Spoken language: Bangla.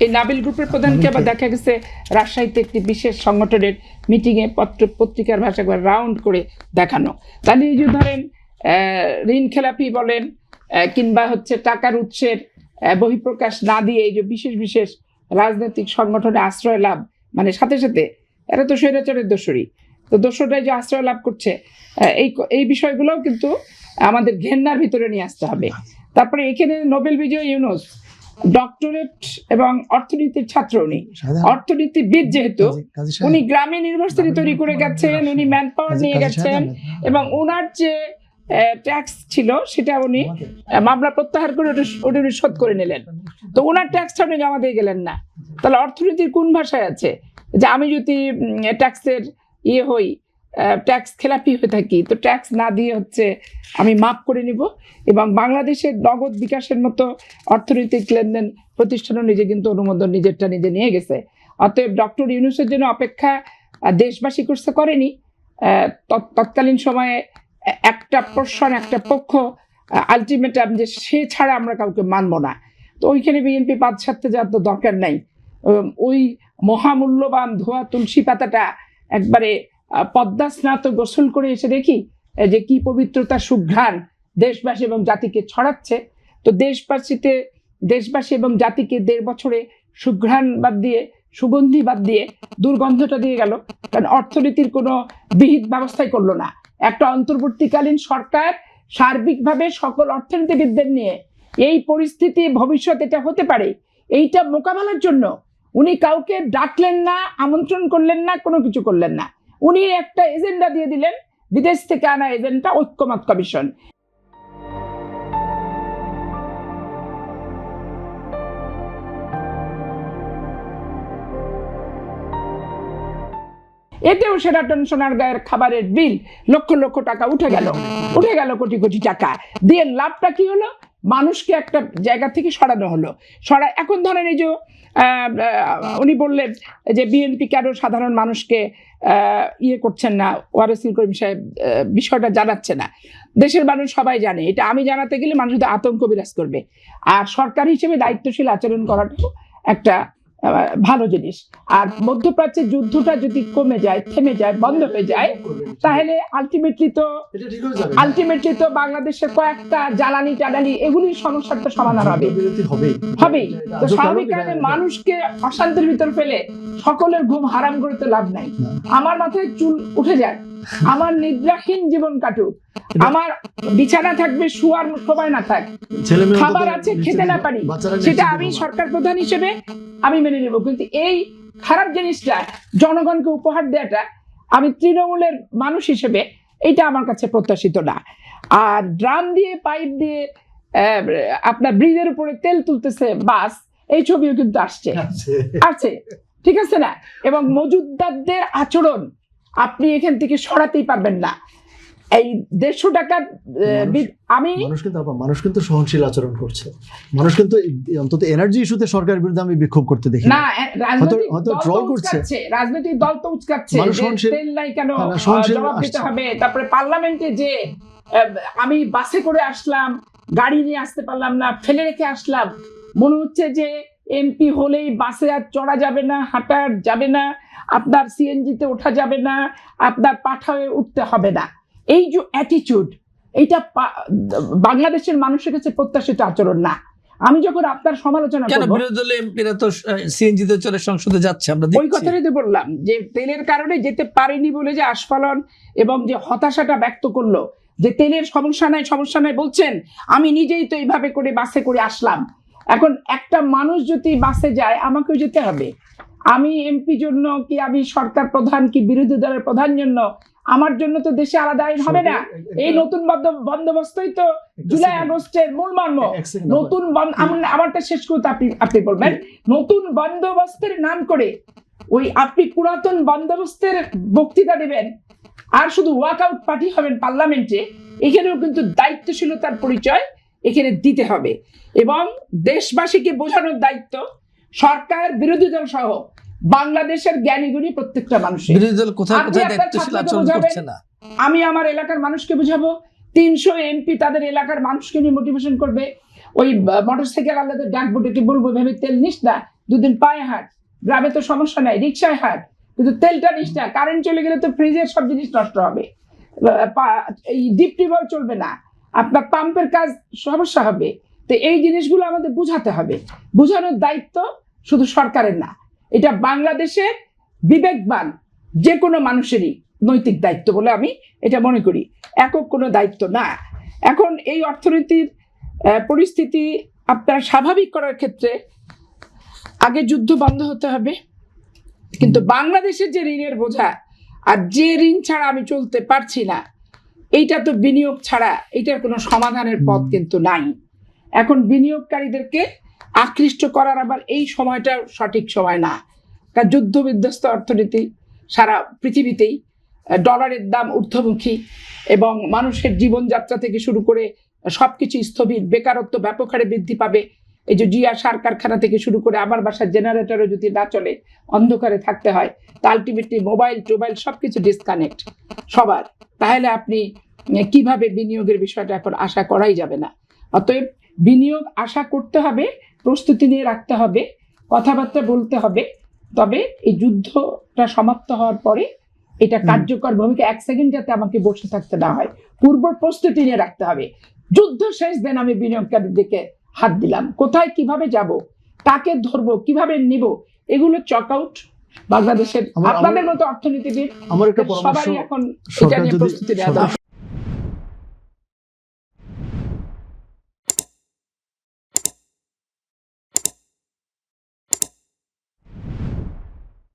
এই নাবিল গ্রুপের প্রধানকে আবার দেখা গেছে রাজশাহীতে একটি বিশেষ সংগঠনের মিটিংয়ে পত্রিকার ভাষা রাউন্ড করে দেখানো। তাহলে এই যে ধরেন ঋণ খেলাপি বলেন কিংবা হচ্ছে টাকার উৎসের বহিঃপ্রকাশ না দিয়ে এই যে বিশেষ বিশেষ রাজনৈতিক সংগঠনে আশ্রয় লাভ, মানে সাথে সাথে এরা তো স্বৈরাচারের দোসরি, তো দোসররাই যে আশ্রয় লাভ করছে, এই বিষয়গুলোও কিন্তু আমাদের ঘেন্নার ভিতরে নিয়ে আসতে হবে। তারপরে এখানে নোবেল বিজয়ী ইউনুস ডক্টরেট এবং অর্থনীতির ছাত্র, উনি অর্থনীতিবিদ, যেহেতু উনি গ্রামীণ ইউনিভার্সিটি তৈরি করে গেছেন, উনি ম্যান পাওয়ার নিয়ে গেছেন এবং ওনার যে ট্যাক্স ছিল সেটা উনি মামলা প্রত্যাহার করে ওটা শোধ করে নিলেন। তো ওনার ট্যাক্সটা উনি জমা দিয়ে গেলেন না। তাহলে অর্থনীতির কোন ভাষায় আছে যে আমি যদি ট্যাক্সের হই, ট্যাক্স খেলাপি হয়ে থাকি, তো ট্যাক্স না দিয়ে হচ্ছে আমি মাফ করে নিব। এবং বাংলাদেশের নগদ বিকাশের মতো অর্থনৈতিক লেনদেন প্রতিষ্ঠানও নিজে কিন্তু অনুমোদন নিজেরটা নিজে নিয়ে গেছে। অতএব ডক্টর ইউনূসের জন্য অপেক্ষা দেশবাসী করতে করেনি। তৎকালীন সময়ে একটা প্রশ্ন একটা পক্ষ আলটিমেটাম যে সে ছাড়া আমরা কাউকে মানব না, তো ওইখানে বিএনপি পাত সারতে যাওয়ার তো দরকার নাই। ওই মহামূল্যবান ধোয়া তুলসী পাতাটা একবারে পদ্মা স্নাত গোসল করে এসে দেখি যে কি পবিত্রতা সুঘ্রাণ দেশবাসী এবং জাতিকে ছড়াচ্ছে। তো দেশবাসী এবং জাতিকে 1.5 বছরে সুঘ্রাণ বাদ দিয়ে, সুগন্ধি বাদ দিয়ে দুর্গন্ধটা দিয়ে গেল, কারণ অর্থনীতির কোনো বিহিত ব্যবস্থাই করলো না। একটা অন্তর্বর্তীকালীন সরকার সার্বিকভাবে সকল অর্থনীতিবিদদের নিয়ে এই পরিস্থিতি ভবিষ্যৎ এটা হতে পারে এইটা মোকাবেলার জন্য উনি কাউকে ডাকলেন না, আমন্ত্রণ করলেন না, কোনো কিছু করলেন না। উনি একটা এজেন্ডা দিয়ে দিলেন, বিদেশ থেকে আনা এজেন্ডা, ঐক্যমত কমিশন। এতেও সেরাটন সোনারগাঁয়ের খাবারের বিল লক্ষ লক্ষ টাকা উঠে গেল কোটি কোটি টাকা দিয়ে। লাভটা কি হলো? মানুষকে একটা জায়গা থেকে সরানো হলো। এখন ধরেন এই যে উনি বললেন যে বিএনপি কেন সাধারণ মানুষকে করছেন না, ওয়ারেসুল করিম সাহেব বিষয়টা জানাচ্ছে না। দেশের মানুষ সবাই জানে এটা, আমি জানাতে গেলে মানুষ আতঙ্ক বিরাজ করবে। আর সরকার হিসেবে দায়িত্বশীল আচরণ করাটাও একটা ভালো জিনিস। আর মধ্যপ্রাচ্যের যুদ্ধটা যদি কমে যায়, থেমে যায়, বন্ধ হয়ে যায়, তাহলে আলটিমেটলি তো বাংলাদেশের কয়েকটা জ্বালানি টালানি এগুলির সমস্যার তো সমাধান হবেই। তো স্বাভাবিক কারণে মানুষকে অশান্তির ভিতর ফেলে সকলের ঘুম হারাম করে তো লাভ নাই। আমার মাথায় চুল উঠে যায়, আমার নিদ্রাহীন জীবন কাটুক, আমার বিছানা থাকবে, শোয়ার সময় না থাক, খাবার আছে খেতে না পারি, সেটা আমি সরকার প্রধান হিসেবে আমি মেনে নেব। কিন্তু এই খারাপ জিনিসটা জনগণকে উপহার দেওয়াটা আমি তৃণমূলের মানুষ হিসেবে এইটা আমার কাছে প্রত্যাশিত না। আর ড্রাম দিয়ে, পাইপ দিয়ে আপনার ব্রিজের উপরে তেল তুলতেছে বাস, এই ছবিও কিন্তু আসছে, ঠিক আছে না? এবং মজুদদারদের আচরণ আপনি এখান থেকে সরাতেই পারবেন না। এই 150 টাকার মানুষ কিন্তু সহনশীল আচরণ করছে। মানুষ কিন্তু অন্তত এনার্জি ইস্যুতে সরকারের বিরুদ্ধে আমি বিক্ষোভ করতে দেখি না। রাজনৈতিক দল তো উচকাচ্ছে, তেল নাই কেন জবাব দিতে হবে। তারপরে পার্লামেন্টে যে আমি বাসে করে আসলাম, গাড়ি নিয়ে আসতে পারলাম না, ফেলে রেখে আসলাম, মনে হচ্ছে যে এমপি হলেই বাসে আর চড়া যাবে না, হাঁটা যাবে না, আপনার সিএনজিতে ওঠা যাবে না, আপনার পাঠায় উঠতে হবে না। এই যে অ্যাটিটিউড, এইটা বাংলাদেশের মানুষের কাছে প্রত্যাশিত আচরণ না। আমি যখন আপনার সমালোচনা করব, বিরোধী দলের এমপিরা তো সিএনজিতে চলে সংসদে যাচ্ছে, আমরা ওই কথাটাই তো বললাম যে তেলের কারণে যেতে পারেনি বলে যে আস্ফালন এবং যে হতাশাটা ব্যক্ত করলো যে তেলের সমস্যা নাই বলছেন, আমি নিজেই তো এইভাবে করে বাসে করে আসলাম। এখন একটা মানুষ যদি বাসে যায়, আমাকেও যেতে হবে। আমি এমপি জন্য কি, আমি সরকার প্রধান কি, বিরোধী দলের প্রধান জন্য, আমার জন্য তো দেশে আলাদা আইন হবে না। এই নতুন বন্দোবস্তই তো জুলাই আগস্টের মূল মর্ম। নতুন আমারটা শেষ করতে আপনি বলবেন, নতুন বন্দোবস্তের নাম করে ওই আপনি পুরাতন বন্দোবস্তের বক্তৃতা দেবেন আর শুধু ওয়াকআউট পার্টি হবেন পার্লামেন্টে। এখানেও কিন্তু দায়িত্বশীলতার পরিচয় এখানে দিতে হবে এবং দেশবাসীকে বোঝানোর দায়িত্ব সরকার, বিরোধী দল সহ বাংলাদেশের জ্ঞানীগুণী প্রত্যেকটা মানুষের। বিরোধী দল কোথায় দায়িত্বশীল আচরণ করছে না, আমি আমার এলাকার মানুষকে বুঝাবো। 300 এমপি তাদের এলাকার মানুষকে নিয়ে মোটিভেশন করবে। ওই মোটরসাইকেল আলাদা ডাকবো, ডেকে বলবো ভেবে তেল নিস না, দুদিন পায়ে হাঁট, গ্রামে তো সমস্যা নাই, রিক্সায় হাঁট, কিন্তু তেলটা নিস না, কারেন্ট চলে গেলে তো ফ্রিজের সব জিনিস নষ্ট হবে, এই ডিপ টিউবওয়েল চলবে না, আপনার পাম্পের কাজ সমস্যা হবে। তো এই জিনিসগুলো আমাদের বুঝাতে হবে, বুঝানোর দায়িত্ব শুধু সরকারের না, এটা বাংলাদেশের বিবেকবান যে কোনো মানুষেরই নৈতিক দায়িত্ব বলে আমি এটা মনে করি, একক কোনো দায়িত্ব না। এখন এই অর্থনীতির পরিস্থিতি আপনার স্বাভাবিক করার ক্ষেত্রে আগে যুদ্ধ বন্ধ হতে হবে, কিন্তু বাংলাদেশের যে ঋণের বোঝা, আর যে ঋণ ছাড়া আমি চলতে পারছি না, এইটা তো বিনিয়োগ ছাড়া এটার কোনো সমাধানের পথ কিন্তু নাই। এখন বিনিয়োগকারীদেরকে আকৃষ্ট করার আবার এই সময়টা সঠিক সময় না, কারণ যুদ্ধ বিধ্বস্ত অর্থনীতি সারা পৃথিবীতেই, ডলারের দাম ঊর্ধ্বমুখী এবং মানুষের জীবনযাত্রা থেকে শুরু করে সবকিছু স্থবির, বেকারত্ব ব্যাপক হারে বৃদ্ধি পাবে। এই যে জিয়া সার কারখানা থেকে শুরু করে আমার বাসার জেনারেটরও যদি না চলে, অন্ধকারে থাকতে হয়, তা আলটিমেটলি মোবাইল টোবাইল সবকিছু ডিসকানেক্ট সবার, তাহলে আপনি কিভাবে বিনিয়োগের বিষয়টা এখন আশা করাই যাবে না। অতএব বিনিয়োগ আশা করতে হবে, প্রস্তুতি নিয়ে রাখতে হবে, কথাবার্তা বলতে হবে, তবে এই যুদ্ধটা সমাপ্ত হওয়ার পরে এটা কার্যকর ভূমিকা, এক সেকেন্ড যাতে আমাকে বসে থাকতে না হয়, পূর্ব প্রস্তুতি নিয়ে রাখতে হবে। যুদ্ধ শেষ, দেন আমি বিনিয়োগকারীর দিকে হাত দিলাম, কোথায় কিভাবে যাব, কাকে ধরবো, কিভাবে নিব, এগুলো চক আউট বাংলাদেশের আপনাদের মতো অর্থনীতিবিদ আমার একটা পরামর্শ, সবারই এখন এটা সরকার নিয়ে যদি প্রস্তুতি নেওয়া দরকার।